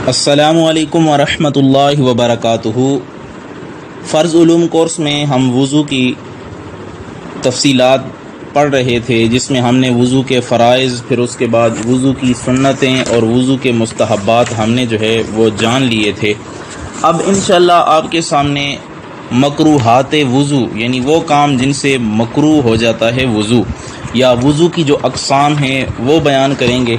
السلام علیکم ورحمۃ اللہ وبرکاتہ۔ فرض علوم کورس میں ہم وضو کی تفصیلات پڑھ رہے تھے، جس میں ہم نے وضو کے فرائض، پھر اس کے بعد وضو کی سنتیں اور وضو کے مستحبات ہم نے وہ جان لیے تھے۔ اب انشاءاللہ آپ کے سامنے مکروہات وضو، یعنی وہ کام جن سے مکروہ ہو جاتا ہے وضو، یا وضو کی جو اقسام ہیں وہ بیان کریں گے،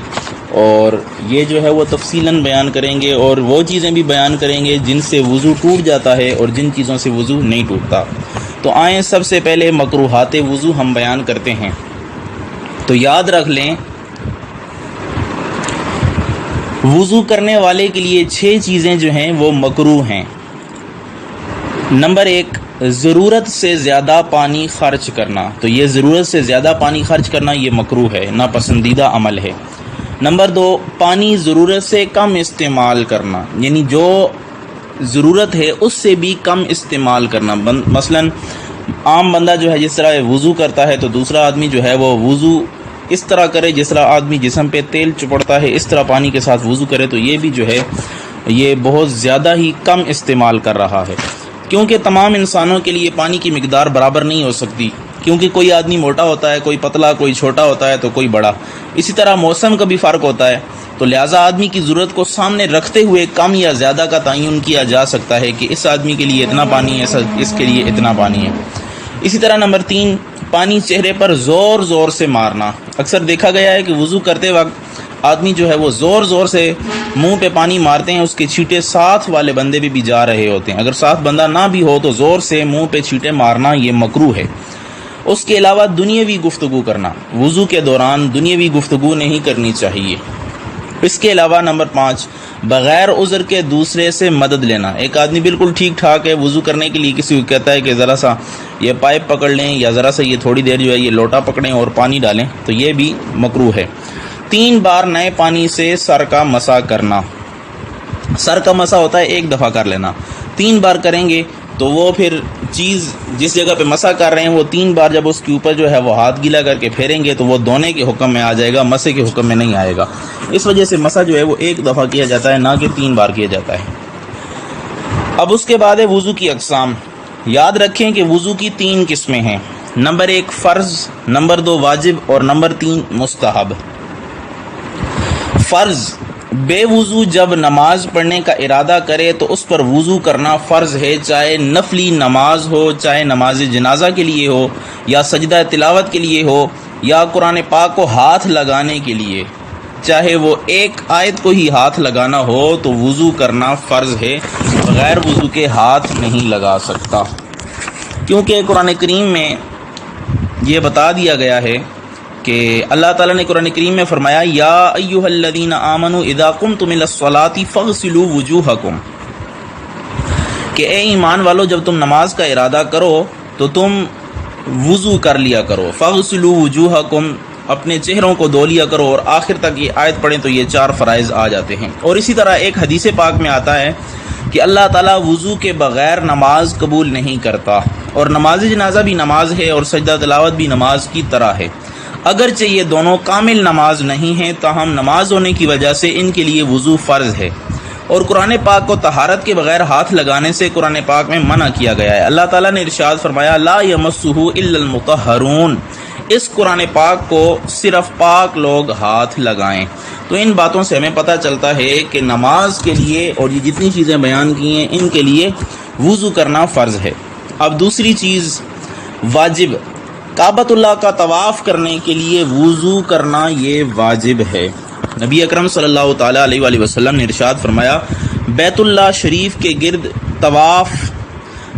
اور یہ وہ تفصیلاً بیان کریں گے، اور وہ چیزیں بھی بیان کریں گے جن سے وضو ٹوٹ جاتا ہے اور جن چیزوں سے وضو نہیں ٹوٹتا۔ تو آئیں سب سے پہلے مکروہات وضو ہم بیان کرتے ہیں۔ تو یاد رکھ لیں، وضو کرنے والے کے لیے 6 چیزیں وہ مکروہ ہیں۔ نمبر 1، ضرورت سے زیادہ پانی خرچ کرنا۔ تو یہ ضرورت سے زیادہ پانی خرچ کرنا یہ مکروہ ہے، ناپسندیدہ عمل ہے۔ نمبر 2، پانی ضرورت سے کم استعمال کرنا، یعنی جو ضرورت ہے اس سے بھی کم استعمال کرنا۔ مثلا عام بندہ جس طرح وضو کرتا ہے، تو دوسرا آدمی وہ وضو اس طرح کرے جس طرح آدمی جسم پہ تیل چپڑتا ہے، اس طرح پانی کے ساتھ وضو کرے، تو یہ بھی یہ بہت زیادہ ہی کم استعمال کر رہا ہے، کیونکہ تمام انسانوں کے لیے پانی کی مقدار برابر نہیں ہو سکتی، کیونکہ کوئی آدمی موٹا ہوتا ہے، کوئی پتلا، کوئی چھوٹا ہوتا ہے تو کوئی بڑا۔ اسی طرح موسم کا بھی فرق ہوتا ہے، تو لہٰذا آدمی کی ضرورت کو سامنے رکھتے ہوئے کم یا زیادہ کا تعین کیا جا سکتا ہے کہ اس آدمی کے لیے اتنا پانی ہے، اس کے لیے اتنا پانی ہے۔ اسی طرح نمبر 3، پانی چہرے پر زور زور سے مارنا۔ اکثر دیکھا گیا ہے کہ وضو کرتے وقت آدمی وہ زور زور سے منہ پہ پانی مارتے ہیں، اس کے چھینٹے ساتھ والے بندے بھی جا رہے ہوتے ہیں۔ اگر ساتھ بندہ نہ بھی ہو تو زور سے منہ پہ چھینٹے مارنا یہ مکروہ ہے۔ اس کے علاوہ دنیاوی گفتگو کرنا، وضو کے دوران دنیاوی گفتگو نہیں کرنی چاہیے۔ اس کے علاوہ نمبر 5، بغیر عذر کے دوسرے سے مدد لینا۔ ایک آدمی بالکل ٹھیک ٹھاک ہے، وضو کرنے کے لیے کسی کو کہتا ہے کہ ذرا سا یہ پائپ پکڑ لیں، یا ذرا سا یہ تھوڑی دیر یہ لوٹا پکڑیں اور پانی ڈالیں، تو یہ بھی مکروہ ہے۔ 3 بار نئے پانی سے سر کا مسح کرنا۔ سر کا مسح ہوتا ہے 1 دفعہ کر لینا، 3 بار کریں گے تو وہ پھر چیز جس جگہ پہ مسح کر رہے ہیں وہ 3 بار جب اس کے اوپر وہ ہاتھ گیلا کر کے پھیریں گے تو وہ دھونے کے حکم میں آ جائے گا، مسح کے حکم میں نہیں آئے گا۔ اس وجہ سے مسح وہ 1 دفعہ کیا جاتا ہے، نہ کہ 3 بار کیا جاتا ہے۔ اب اس کے بعد ہے وضو کی اقسام۔ یاد رکھیں کہ وضو کی 3 قسمیں ہیں۔ نمبر 1 فرض، نمبر 2 واجب، اور نمبر 3 مستحب۔ فرض، بے وضو جب نماز پڑھنے کا ارادہ کرے تو اس پر وضو کرنا فرض ہے، چاہے نفلی نماز ہو، چاہے نماز جنازہ کے لیے ہو، یا سجدہ تلاوت کے لیے ہو، یا قرآن پاک کو ہاتھ لگانے کے لیے۔ چاہے وہ ایک آیت کو ہی ہاتھ لگانا ہو تو وضو کرنا فرض ہے، بغیر وضو کے ہاتھ نہیں لگا سکتا، کیونکہ قرآن کریم میں یہ بتا دیا گیا ہے کہ اللہ تعالیٰ نے قرآن کریم میں فرمایا، یا ایھا الذین آمنوا اذا قمتم الی الصلاۃ فاغسلوا وجوہکم، کہ اے ایمان والو جب تم نماز کا ارادہ کرو تو تم وضو کر لیا کرو، فاغسلوا وجوہکم، اپنے چہروں کو دھو لیا کرو، اور آخر تک یہ آیت پڑھیں تو یہ 4 فرائض آ جاتے ہیں۔ اور اسی طرح ایک حدیث پاک میں آتا ہے کہ اللہ تعالیٰ وضو کے بغیر نماز قبول نہیں کرتا، اور نماز جنازہ بھی نماز ہے اور سجدہ تلاوت بھی نماز کی طرح ہے، اگرچہ یہ دونوں کامل نماز نہیں ہیں، تاہم نماز ہونے کی وجہ سے ان کے لیے وضو فرض ہے۔ اور قرآن پاک کو طہارت کے بغیر ہاتھ لگانے سے قرآن پاک میں منع کیا گیا ہے۔ اللہ تعالیٰ نے ارشاد فرمایا، لا یمسہ الا المطہرون، اس قرآن پاک کو صرف پاک لوگ ہاتھ لگائیں۔ تو ان باتوں سے ہمیں پتہ چلتا ہے کہ نماز کے لیے اور یہ جتنی چیزیں بیان کی ہیں ان کے لیے وضو کرنا فرض ہے۔ اب دوسری چیز واجب، کعبۃ اللہ کا طواف کرنے کے لیے وضو کرنا یہ واجب ہے۔ نبی اکرم صلی اللہ تعالیٰ علیہ وآلہ وسلم نے ارشاد فرمایا، بیت اللہ شریف کے گرد طواف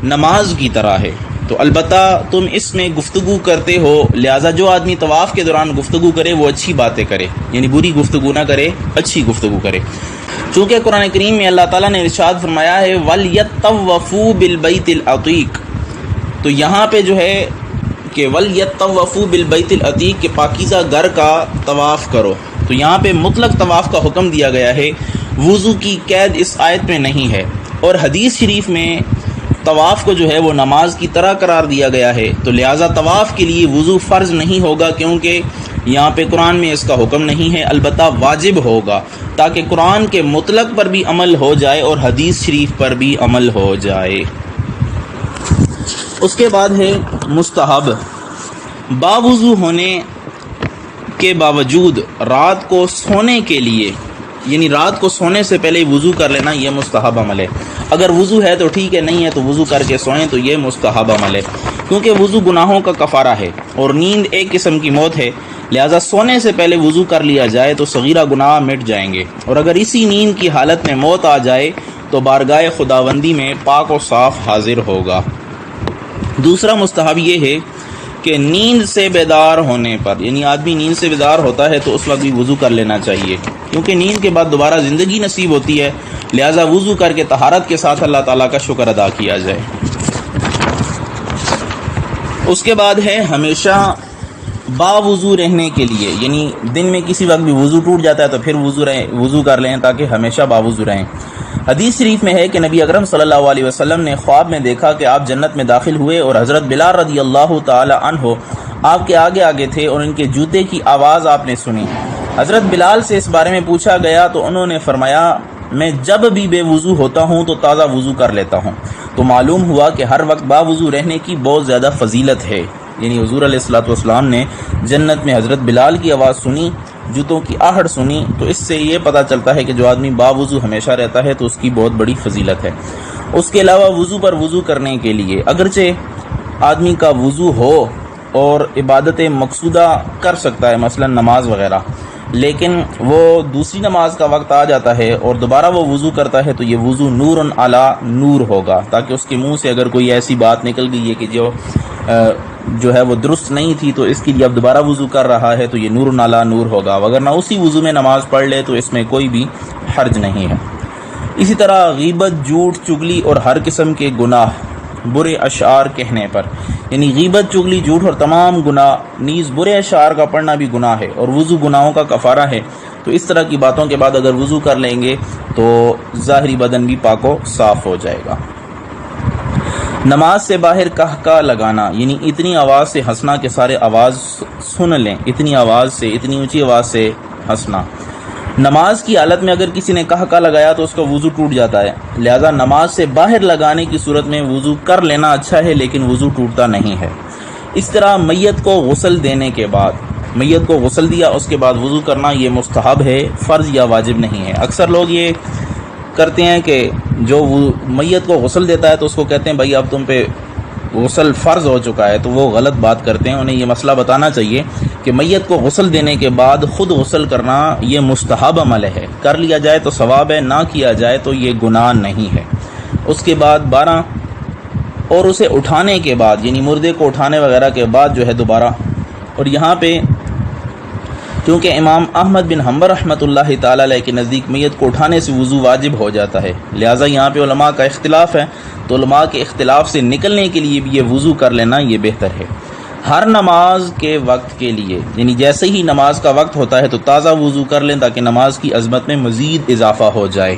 نماز کی طرح ہے، تو البتہ تم اس میں گفتگو کرتے ہو، لہٰذا جو آدمی طواف کے دوران گفتگو کرے وہ اچھی باتیں کرے، یعنی بری گفتگو نہ کرے، اچھی گفتگو کرے، چونکہ قرآن کریم میں اللہ تعالیٰ نے ارشاد فرمایا ہے، وَلْيَطَّوَّفُوا بِالْبَيْتِ الْعَتِيقِ، تو یہاں پہ کہ وَلْيَطَّوَّفُوا بِالْبَيْتِ الْعَتِيقِ، کہ پاکیزہ گھر کا طواف کرو، تو یہاں پہ مطلق طواف کا حکم دیا گیا ہے، وضو کی قید اس آیت میں نہیں ہے۔ اور حدیث شریف میں طواف کو وہ نماز کی طرح قرار دیا گیا ہے، تو لہٰذا طواف کے لیے وضو فرض نہیں ہوگا، کیونکہ یہاں پہ قرآن میں اس کا حکم نہیں ہے، البتہ واجب ہوگا تاکہ قرآن کے مطلق پر بھی عمل ہو جائے اور حدیث شریف پر بھی عمل ہو جائے۔ اس کے بعد ہے مستحب، باوضو ہونے کے باوجود رات کو سونے کے لیے، یعنی رات کو سونے سے پہلے وضو کر لینا، یہ مستحب عمل ہے۔ اگر وضو ہے تو ٹھیک ہے، نہیں ہے تو وضو کر کے سوئیں تو یہ مستحب عمل ہے، کیونکہ وضو گناہوں کا کفارہ ہے اور نیند ایک قسم کی موت ہے، لہذا سونے سے پہلے وضو کر لیا جائے تو صغیرہ گناہ مٹ جائیں گے، اور اگر اسی نیند کی حالت میں موت آ جائے تو بارگاہ خداوندی میں پاک و صاف حاضر ہوگا۔ دوسرا مستحب یہ ہے کہ نیند سے بیدار ہونے پر، یعنی آدمی نیند سے بیدار ہوتا ہے تو اس وقت بھی وضو کر لینا چاہیے، کیونکہ نیند کے بعد دوبارہ زندگی نصیب ہوتی ہے، لہذا وضو کر کے طہارت کے ساتھ اللہ تعالیٰ کا شکر ادا کیا جائے۔ اس کے بعد ہے ہمیشہ باوضو رہنے کے لیے، یعنی دن میں کسی وقت بھی وضو ٹوٹ جاتا ہے تو پھر وضو کر لیں تاکہ ہمیشہ باوضو رہیں۔ حدیث شریف میں ہے کہ نبی اکرم صلی اللہ علیہ وسلم نے خواب میں دیکھا کہ آپ جنت میں داخل ہوئے اور حضرت بلال رضی اللہ تعالی عنہ آپ کے آگے آگے تھے اور ان کے جوتے کی آواز آپ نے سنی۔ حضرت بلال سے اس بارے میں پوچھا گیا تو انہوں نے فرمایا، میں جب بھی بے وضو ہوتا ہوں تو تازہ وضو کر لیتا ہوں۔ تو معلوم ہوا کہ ہر وقت باوضو رہنے کی بہت زیادہ فضیلت ہے، یعنی حضور علیہ الصلوۃ والسلام نے جنت میں حضرت بلال کی آواز سنی، جوتوں کی آہٹ سنی، تو اس سے یہ پتہ چلتا ہے کہ جو آدمی باوضو ہمیشہ رہتا ہے تو اس کی بہت بڑی فضیلت ہے۔ اس کے علاوہ وضو پر وضو کرنے کے لیے اگرچہ آدمی کا وضو ہو اور عبادت مقصودہ کر سکتا ہے، مثلا نماز وغیرہ، لیکن وہ دوسری نماز کا وقت آ جاتا ہے اور دوبارہ وہ وضو کرتا ہے تو یہ وضو نور علی نور ہوگا، تاکہ اس کے منہ سے اگر کوئی ایسی بات نکل گئی ہے کہ جو ہے وہ درست نہیں تھی تو اس کے لیے اب دوبارہ وضو کر رہا ہے تو یہ نور علی نور ہوگا، وگرنہ اسی وضو میں نماز پڑھ لے تو اس میں کوئی بھی حرج نہیں ہے۔ اسی طرح غیبت، جھوٹ، چغلی اور ہر قسم کے گناہ، برے اشعار کہنے پر، یعنی غیبت، چغلی، جھوٹ اور تمام گناہ نیز برے اشعار کا پڑھنا بھی گناہ ہے اور وضو گناہوں کا کفارہ ہے، تو اس طرح کی باتوں کے بعد اگر وضو کر لیں گے تو ظاہری بدن بھی پاک و صاف ہو جائے گا۔ نماز سے باہر کہکہ لگانا، یعنی اتنی آواز سے ہنسنا کہ سارے آواز سن لیں، اتنی آواز سے، اتنی اونچی آواز سے ہنسنا۔ نماز کی حالت میں اگر کسی نے کہکہ لگایا تو اس کا وضو ٹوٹ جاتا ہے، لہذا نماز سے باہر لگانے کی صورت میں وضو کر لینا اچھا ہے لیکن وضو ٹوٹتا نہیں ہے۔ اس طرح میت کو غسل دینے کے بعد، میت کو غسل دیا اس کے بعد وضو کرنا یہ مستحب ہے، فرض یا واجب نہیں ہے۔ اکثر لوگ یہ کرتے ہیں کہ جو میت کو غسل دیتا ہے تو اس کو کہتے ہیں بھائی اب تم پہ غسل فرض ہو چکا ہے، تو وہ غلط بات کرتے ہیں۔ انہیں یہ مسئلہ بتانا چاہیے کہ میت کو غسل دینے کے بعد خود غسل کرنا یہ مستحب عمل ہے، کر لیا جائے تو ثواب ہے، نہ کیا جائے تو یہ گناہ نہیں ہے۔ اس کے بعد 12 اور اسے اٹھانے کے بعد، یعنی مردے کو اٹھانے وغیرہ کے بعد جو ہے دوبارہ، اور یہاں پہ کیونکہ امام احمد بن حنبل رحمۃ اللہ تعالی علیہ کے نزدیک میت کو اٹھانے سے وضو واجب ہو جاتا ہے، لہٰذا یہاں پہ علماء کا اختلاف ہے، تو علماء کے اختلاف سے نکلنے کے لیے بھی یہ وضو کر لینا یہ بہتر ہے۔ ہر نماز کے وقت کے لیے، یعنی جیسے ہی نماز کا وقت ہوتا ہے تو تازہ وضو کر لیں تاکہ نماز کی عظمت میں مزید اضافہ ہو جائے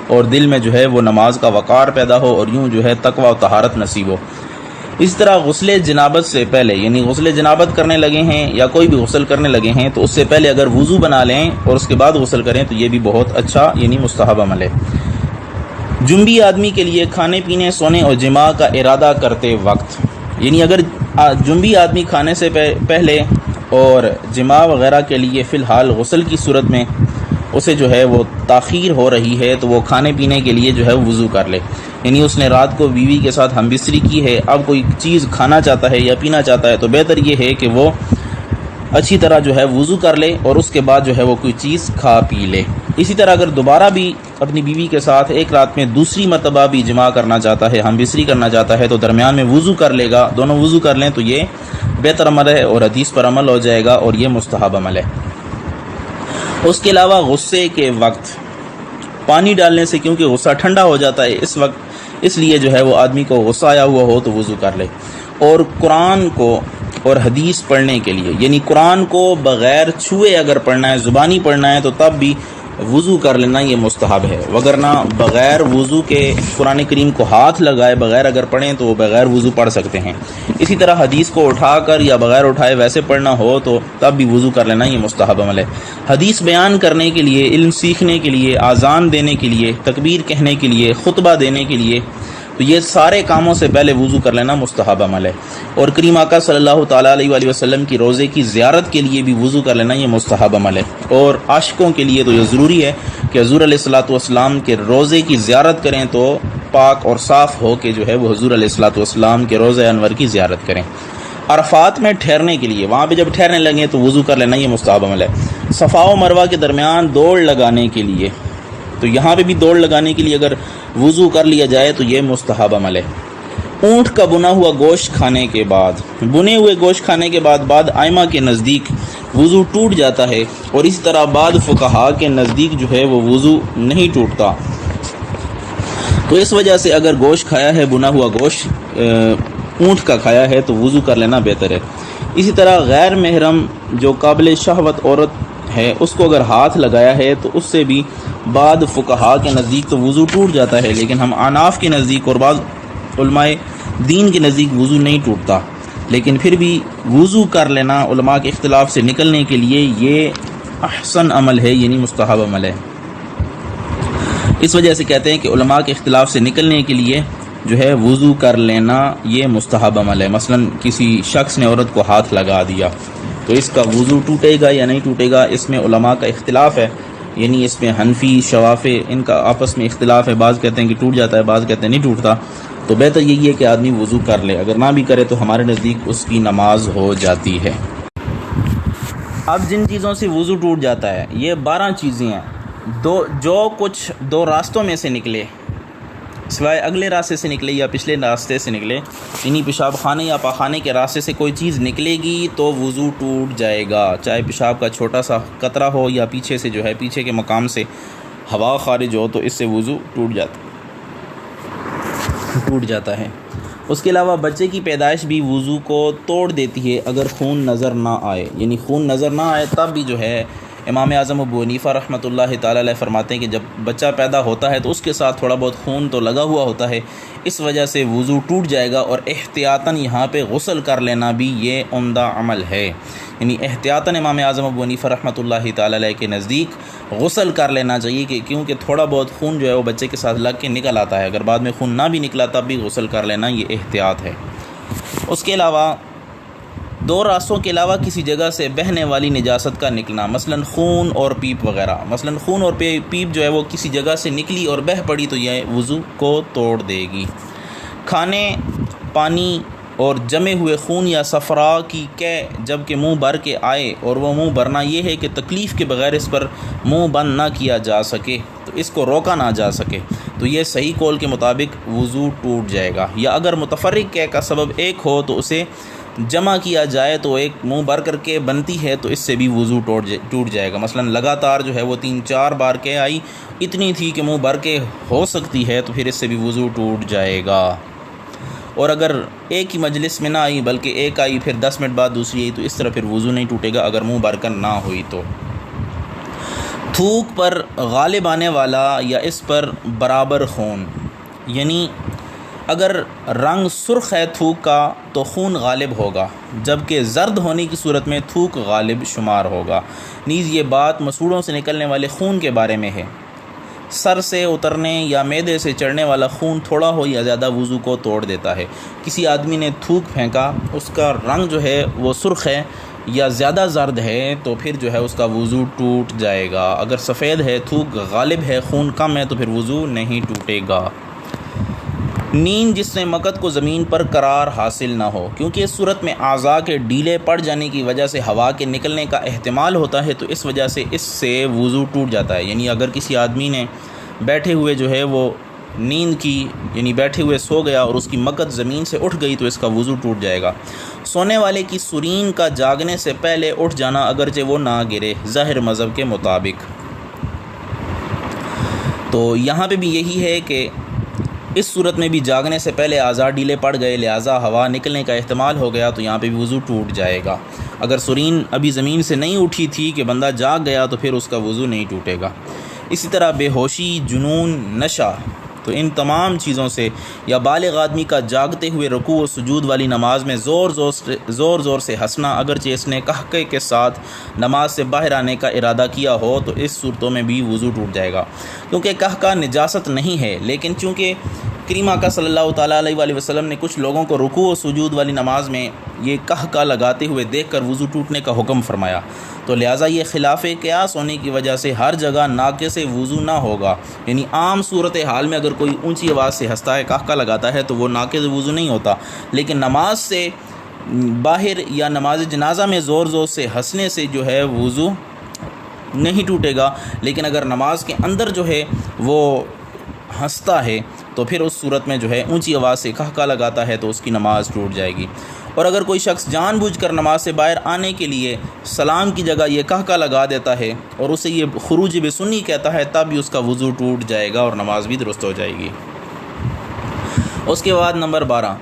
اور دل میں جو ہے وہ نماز کا وقار پیدا ہو اور یوں جو ہے تقوی و طہارت نصیب ہو۔ اس طرح غسل جنابت سے پہلے، یعنی غسل جنابت کرنے لگے ہیں یا کوئی بھی غسل کرنے لگے ہیں تو اس سے پہلے اگر وضو بنا لیں اور اس کے بعد غسل کریں تو یہ بھی بہت اچھا یعنی مستحب عمل ہے۔ جنبی آدمی کے لیے کھانے پینے، سونے اور جماع کا ارادہ کرتے وقت، یعنی اگر جنبی آدمی کھانے سے پہلے اور جماع وغیرہ کے لیے فی الحال غسل کی صورت میں اسے جو ہے وہ تاخیر ہو رہی ہے تو وہ کھانے پینے کے لیے جو ہے وضو کر لے، یعنی اس نے رات کو بیوی کے ساتھ ہم بستری کی ہے، اب کوئی چیز کھانا چاہتا ہے یا پینا چاہتا ہے تو بہتر یہ ہے کہ وہ اچھی طرح جو ہے وضو کر لے اور اس کے بعد جو ہے وہ کوئی چیز کھا پی لے۔ اسی طرح اگر دوبارہ بھی اپنی بیوی کے ساتھ ایک رات میں دوسری مرتبہ بھی جماع کرنا چاہتا ہے، ہم بستری کرنا چاہتا ہے تو درمیان میں وضو کر لے گا، دونوں وضو کر لیں تو یہ بہتر عمل ہے اور حدیث پر عمل ہو جائے گا اور یہ مستحب عمل ہے۔ اس کے علاوہ غصے کے وقت پانی ڈالنے سے، کیونکہ غصہ ٹھنڈا ہو جاتا ہے اس وقت، اس لیے جو ہے وہ آدمی کو غصہ آیا ہوا ہو تو وضو کر لے۔ اور قرآن کو اور حدیث پڑھنے کے لیے، یعنی قرآن کو بغیر چھوئے اگر پڑھنا ہے، زبانی پڑھنا ہے تو تب بھی وضو کر لینا یہ مستحب ہے، وگرنہ بغیر وضو کے قرآن کریم کو ہاتھ لگائے بغیر اگر پڑھیں تو وہ بغیر وضو پڑھ سکتے ہیں۔ اسی طرح حدیث کو اٹھا کر یا بغیر اٹھائے ویسے پڑھنا ہو تو تب بھی وضو کر لینا یہ مستحب عمل ہے۔ حدیث بیان کرنے کے لیے، علم سیکھنے کے لیے، اذان دینے کے لیے، تکبیر کہنے کے لیے، خطبہ دینے کے لیے، تو یہ سارے کاموں سے پہلے وضو کر لینا مستحب عمل ہے۔ اور کریم آقا صلی اللہ تعالیٰ علیہ وآلہ وسلم کی روضے کی زیارت کے لیے بھی وضو کر لینا یہ مستحب عمل ہے۔ اور عاشقوں کے لیے تو یہ ضروری ہے کہ حضور علیہ الصلوۃ والسلام کے روضے کی زیارت کریں تو پاک اور صاف ہو کے جو ہے وہ حضور علیہ الصلوۃ والسلام کے روضہ انور کی زیارت کریں۔ عرفات میں ٹھہرنے کے لیے، وہاں پہ جب ٹھہرنے لگیں تو وضو کر لینا یہ مستحب عمل ہے۔ صفا و مروہ کے درمیان دوڑ لگانے کے لیے، تو یہاں پہ بھی دوڑ لگانے کے لیے اگر وضو کر لیا جائے تو یہ مستحب عمل ہے۔ اونٹ کا بنا ہوا گوشت کھانے کے بعد، بنے ہوئے گوشت کھانے کے بعد ائمہ کے نزدیک وضو ٹوٹ جاتا ہے، اور اسی طرح بعد فقہا کے نزدیک جو ہے وہ وضو نہیں ٹوٹتا۔ تو اس وجہ سے اگر گوشت کھایا ہے، بنا ہوا گوشت اونٹ کا کھایا ہے تو وضو کر لینا بہتر ہے۔ اسی طرح غیر محرم جو قابل شہوت عورت ہے اس کو اگر ہاتھ لگایا ہے تو اس سے بھی بعد فقہا کے نزدیک تو وضو ٹوٹ جاتا ہے، لیکن ہم احناف کے نزدیک اور بعض علماء دین کے نزدیک وضو نہیں ٹوٹتا، لیکن پھر بھی وضو کر لینا علماء کے اختلاف سے نکلنے کے لیے یہ احسن عمل ہے، یعنی مستحب عمل ہے۔ اس وجہ سے کہتے ہیں کہ علماء کے اختلاف سے نکلنے کے لیے جو ہے وضو کر لینا یہ مستحب عمل ہے۔ مثلا کسی شخص نے عورت کو ہاتھ لگا دیا تو اس کا وضو ٹوٹے گا یا نہیں ٹوٹے گا، اس میں علماء کا اختلاف ہے، یعنی اس میں حنفی، شوافی ان کا آپس میں اختلاف ہے، بعض کہتے ہیں کہ ٹوٹ جاتا ہے، بعض کہتے ہیں نہیں ٹوٹتا۔ تو بہتر یہی ہے کہ آدمی وضو کر لے، اگر نہ بھی کرے تو ہمارے نزدیک اس کی نماز ہو جاتی ہے۔ اب جن چیزوں سے وضو ٹوٹ جاتا ہے یہ 12 چیزیں ہیں، جو کچھ 2 راستوں میں سے نکلے، سوائے اگلے راستے سے نکلے یا پچھلے راستے سے نکلے، یعنی پیشاب خانے یا پاخانے کے راستے سے کوئی چیز نکلے گی تو وضو ٹوٹ جائے گا، چاہے پیشاب کا چھوٹا سا قطرہ ہو یا پیچھے سے جو ہے پیچھے کے مقام سے ہوا خارج ہو تو اس سے وضو ٹوٹ جاتا ہے۔ اس کے علاوہ بچے کی پیدائش بھی وضو کو توڑ دیتی ہے اگر خون نظر نہ آئے، یعنی خون نظر نہ آئے تب بھی جو ہے امام اعظم ابو حنیفہ رحمۃ اللہ تعالی علیہ فرماتے ہیں کہ جب بچہ پیدا ہوتا ہے تو اس کے ساتھ تھوڑا بہت خون تو لگا ہوا ہوتا ہے، اس وجہ سے وضو ٹوٹ جائے گا، اور احتیاطاً یہاں پہ غسل کر لینا بھی یہ عمدہ عمل ہے، یعنی احتیاطاً امام اعظم ابو حنیفہ رحمۃ اللہ تعالی علیہ کے نزدیک غسل کر لینا چاہیے، کہ کیونکہ تھوڑا بہت خون جو ہے وہ بچے کے ساتھ لگ کے نکل آتا ہے، اگر بعد میں خون نہ بھی نکلا تب بھی غسل کر لینا یہ احتیاط ہے۔ اس کے علاوہ 2 راستوں کے علاوہ کسی جگہ سے بہنے والی نجاست کا نکلنا، مثلا خون اور پیپ وغیرہ، مثلا خون اور پیپ جو ہے وہ کسی جگہ سے نکلی اور بہہ پڑی تو یہ وضو کو توڑ دے گی۔ کھانے، پانی اور جمے ہوئے خون یا صفرا کی جب کہ منہ بھر کے آئے، اور وہ منہ بھرنا یہ ہے کہ تکلیف کے بغیر اس پر منہ بند نہ کیا جا سکے، تو اس کو روکا نہ جا سکے، تو یہ صحیح قول کے مطابق وضو ٹوٹ جائے گا۔ یا اگر متفرق کا سبب ایک ہو تو اسے جمع کیا جائے تو ایک منہ بھر کر کے بنتی ہے تو اس سے بھی وضو ٹوٹ جائے گا، مثلا لگاتار جو ہے وہ 3-4 بار کے آئی، اتنی تھی کہ منہ بھر کے ہو سکتی ہے تو پھر اس سے بھی وضو ٹوٹ جائے گا۔ اور اگر ایک ہی مجلس میں نہ آئی بلکہ ایک آئی پھر 10 منٹ بعد دوسری آئی تو اس طرح پھر وضو نہیں ٹوٹے گا اگر منہ بھر کر نہ ہوئی تو۔ تھوک پر غالب آنے والا یا اس پر برابر خون، یعنی اگر رنگ سرخ ہے تھوک کا تو خون غالب ہوگا، جبکہ زرد ہونے کی صورت میں تھوک غالب شمار ہوگا۔ نیز یہ بات مسوڑوں سے نکلنے والے خون کے بارے میں ہے۔ سر سے اترنے یا معدے سے چڑھنے والا خون تھوڑا ہو یا زیادہ وضو کو توڑ دیتا ہے۔ کسی آدمی نے تھوک پھینکا، اس کا رنگ جو ہے وہ سرخ ہے یا زیادہ زرد ہے تو پھر جو ہے اس کا وضو ٹوٹ جائے گا۔ اگر سفید ہے، تھوک غالب ہے، خون کم ہے تو پھر وضو نہیں ٹوٹے گا۔ نیند جس نے مقت کو زمین پر قرار حاصل نہ ہو، کیونکہ اس صورت میں اعضاء کے ڈھیلے پڑ جانے کی وجہ سے ہوا کے نکلنے کا احتمال ہوتا ہے، تو اس وجہ سے اس سے وضو ٹوٹ جاتا ہے۔ یعنی اگر کسی آدمی نے بیٹھے ہوئے جو ہے وہ نیند کی، یعنی بیٹھے ہوئے سو گیا اور اس کی مقت زمین سے اٹھ گئی تو اس کا وضو ٹوٹ جائے گا۔ سونے والے کی سرین کا جاگنے سے پہلے اٹھ جانا اگرچہ وہ نہ گرے، ظاہر مذہب کے مطابق۔ تو یہاں پہ بھی یہی ہے کہ اس صورت میں بھی جاگنے سے پہلے اعضاء ڈھیلے پڑ گئے، لہٰذا ہوا نکلنے کا احتمال ہو گیا تو یہاں پہ بھی وضو ٹوٹ جائے گا۔ اگر سرین ابھی زمین سے نہیں اٹھی تھی کہ بندہ جاگ گیا تو پھر اس کا وضو نہیں ٹوٹے گا۔ اسی طرح بے ہوشی، جنون، نشہ، تو ان تمام چیزوں سے، یا بالغ آدمی کا جاگتے ہوئے رکوع و سجود والی نماز میں زور زور سے ہنسنا، اگرچہ اس نے قہقہے کے ساتھ نماز سے باہر آنے کا ارادہ کیا ہو، تو اس صورتوں میں بھی وضو ٹوٹ جائے گا، کیونکہ قہقہہ نجاست نہیں ہے، لیکن چونکہ کریم آقا صلی اللہ تعالیٰ علیہ وآلہ وسلم نے کچھ لوگوں کو رکوع و سجود والی نماز میں یہ قہقہہ لگاتے ہوئے دیکھ کر وضو ٹوٹنے کا حکم فرمایا، تو لہٰذا یہ خلاف قیاس ہونے کی وجہ سے ہر جگہ ناقص وضو نہ ہوگا، یعنی عام صورت حال میں اگر کوئی اونچی آواز سے ہنستا ہے، قہقہہ لگاتا ہے، تو وہ ناقص وضو نہیں ہوتا، لیکن نماز سے باہر یا نماز جنازہ میں زور زور سے ہنسنے سے جو ہے وضو نہیں ٹوٹے گا، لیکن اگر نماز کے اندر جو ہے وہ ہنستا ہے تو پھر اس صورت میں جو ہے اونچی آواز سے قہقہہ لگاتا ہے تو اس کی نماز ٹوٹ جائے گی۔ اور اگر کوئی شخص جان بوجھ کر نماز سے باہر آنے کے لیے سلام کی جگہ یہ قہقہہ لگا دیتا ہے اور اسے یہ خروج بسنی کہتا ہے، تب بھی اس کا وضو ٹوٹ جائے گا اور نماز بھی درست ہو جائے گی۔ اس کے بعد نمبر 12،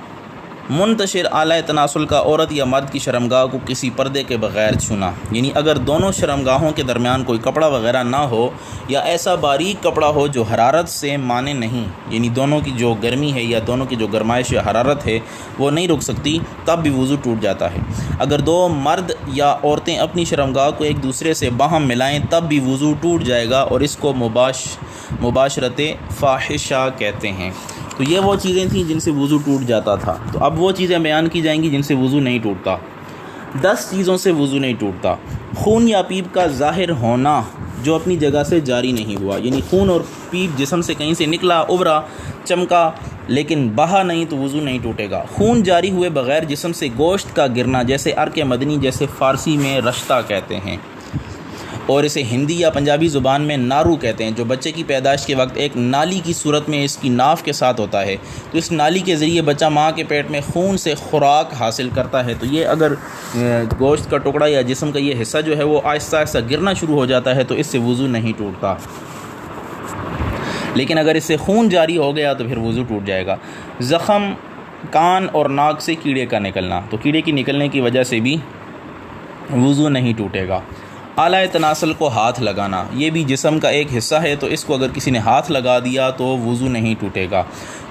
منتشر اعلیٰ تناسل کا عورت یا مرد کی شرمگاہ کو کسی پردے کے بغیر چھونا، یعنی اگر دونوں شرمگاہوں کے درمیان کوئی کپڑا وغیرہ نہ ہو یا ایسا باریک کپڑا ہو جو حرارت سے مانے نہیں، یعنی دونوں کی جو گرمی ہے یا دونوں کی جو گرمائش یا حرارت ہے وہ نہیں رک سکتی، تب بھی وضو ٹوٹ جاتا ہے۔ اگر دو مرد یا عورتیں اپنی شرمگاہ کو ایک دوسرے سے باہم ملائیں تب بھی وضو ٹوٹ جائے گا، اور اس کو مباشرت فاحشہ کہتے ہیں۔ تو یہ وہ چیزیں تھیں جن سے وضو ٹوٹ جاتا تھا، تو اب وہ چیزیں بیان کی جائیں گی جن سے وضو نہیں ٹوٹتا۔ 10 چیزوں سے وضو نہیں ٹوٹتا۔ خون یا پیپ کا ظاہر ہونا جو اپنی جگہ سے جاری نہیں ہوا، یعنی خون اور پیپ جسم سے کہیں سے نکلا، ابھرا، چمکا لیکن بہا نہیں تو وضو نہیں ٹوٹے گا۔ خون جاری ہوئے بغیر جسم سے گوشت کا گرنا، جیسے عرق مدنی، جیسے فارسی میں رشتہ کہتے ہیں اور اسے ہندی یا پنجابی زبان میں نارو کہتے ہیں، جو بچے کی پیدائش کے وقت ایک نالی کی صورت میں اس کی ناف کے ساتھ ہوتا ہے، تو اس نالی کے ذریعے بچہ ماں کے پیٹ میں خون سے خوراک حاصل کرتا ہے، تو یہ اگر گوشت کا ٹکڑا یا جسم کا یہ حصہ جو ہے وہ آہستہ آہستہ گرنا شروع ہو جاتا ہے تو اس سے وضو نہیں ٹوٹتا، لیکن اگر اس سے خون جاری ہو گیا تو پھر وضو ٹوٹ جائے گا۔ زخم، کان اور ناک سے کیڑے کا نکلنا، تو کیڑے کی نکلنے کی وجہ سے بھی وضو نہیں ٹوٹے گا۔ اعلیٰ تناسل کو ہاتھ لگانا، یہ بھی جسم کا ایک حصہ ہے، تو اس کو اگر کسی نے ہاتھ لگا دیا تو وضو نہیں ٹوٹے گا۔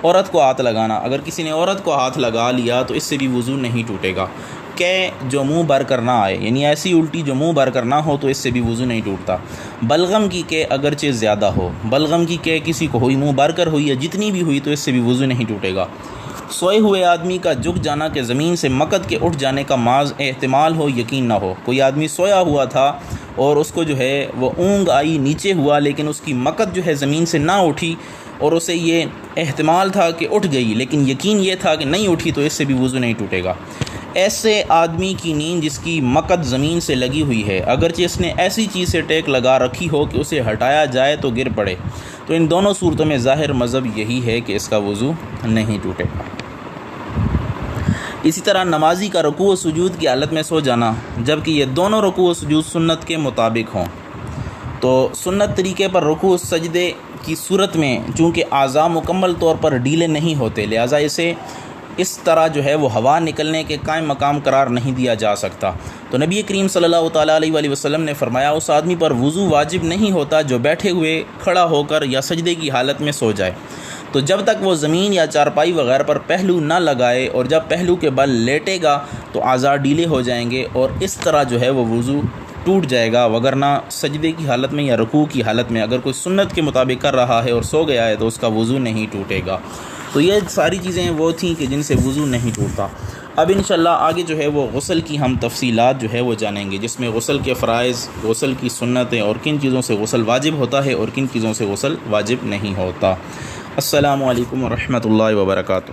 عورت کو ہاتھ لگانا، اگر کسی نے عورت کو ہاتھ لگا لیا تو اس سے بھی وضو نہیں ٹوٹے گا۔ جو منہ بھر کر نہ آئے، یعنی ایسی الٹی جو منہ بھر کر نہ ہو تو اس سے بھی وضو نہیں ٹوٹتا۔ بلغم کی اگرچہ زیادہ ہو، بلغم کی کسی کو ہوئی، منہ بھر کر ہوئی یا جتنی بھی ہوئی، تو اس سے بھی وضو نہیں ٹوٹے گا۔ سوئے ہوئے آدمی کا جھک جانا کہ زمین سے مقد کے اٹھ جانے کا محض احتمال ہو، یقین نہ ہو۔ کوئی آدمی سویا ہوا تھا اور اس کو جو ہے وہ اونگ آئی، نیچے ہوا، لیکن اس کی مقد جو ہے زمین سے نہ اٹھی اور اسے یہ احتمال تھا کہ اٹھ گئی لیکن یقین یہ تھا کہ نہیں اٹھی، تو اس سے بھی وضو نہیں ٹوٹے گا۔ ایسے آدمی کی نیند جس کی مقد زمین سے لگی ہوئی ہے، اگرچہ اس نے ایسی چیز سے ٹیک لگا رکھی ہو کہ اسے ہٹایا جائے تو گر پڑے، تو ان دونوں صورتوں میں ظاہر مذہب یہی ہے کہ اس کا وضو نہیں ٹوٹے گا۔ اسی طرح نمازی کا رکوع و سجود کی حالت میں سو جانا، جبکہ یہ دونوں رکوع و سجود سنت کے مطابق ہوں، تو سنت طریقے پر رکوع و سجدے کی صورت میں چونکہ اعضاء مکمل طور پر ڈھیلے نہیں ہوتے، لہٰذا اسے اس طرح جو ہے وہ ہوا نکلنے کے قائم مقام قرار نہیں دیا جا سکتا۔ تو نبی کریم صلی اللہ تعالیٰ علیہ وآلہ وسلم نے فرمایا، اس آدمی پر وضو واجب نہیں ہوتا جو بیٹھے ہوئے، کھڑا ہو کر یا سجدے کی حالت میں سو جائے، تو جب تک وہ زمین یا چارپائی وغیرہ پر پہلو نہ لگائے، اور جب پہلو کے بل لیٹے گا تو اعضاء ڈھیلے ہو جائیں گے اور اس طرح جو ہے وہ وضو ٹوٹ جائے گا، وگرنہ سجدے کی حالت میں یا رکوع کی حالت میں اگر کوئی سنت کے مطابق کر رہا ہے اور سو گیا ہے تو اس کا وضو نہیں ٹوٹے گا۔ تو یہ ساری چیزیں وہ تھیں کہ جن سے وضو نہیں ٹوٹتا۔ اب انشاءاللہ آگے جو ہے وہ غسل کی ہم تفصیلات جو ہے وہ جانیں گے، جس میں غسل کے فرائض، غسل کی سنتیں اور کن چیزوں سے غسل واجب ہوتا ہے اور کن چیزوں سے غسل واجب نہیں ہوتا۔ السلام علیکم ورحمۃ اللہ وبرکاتہ۔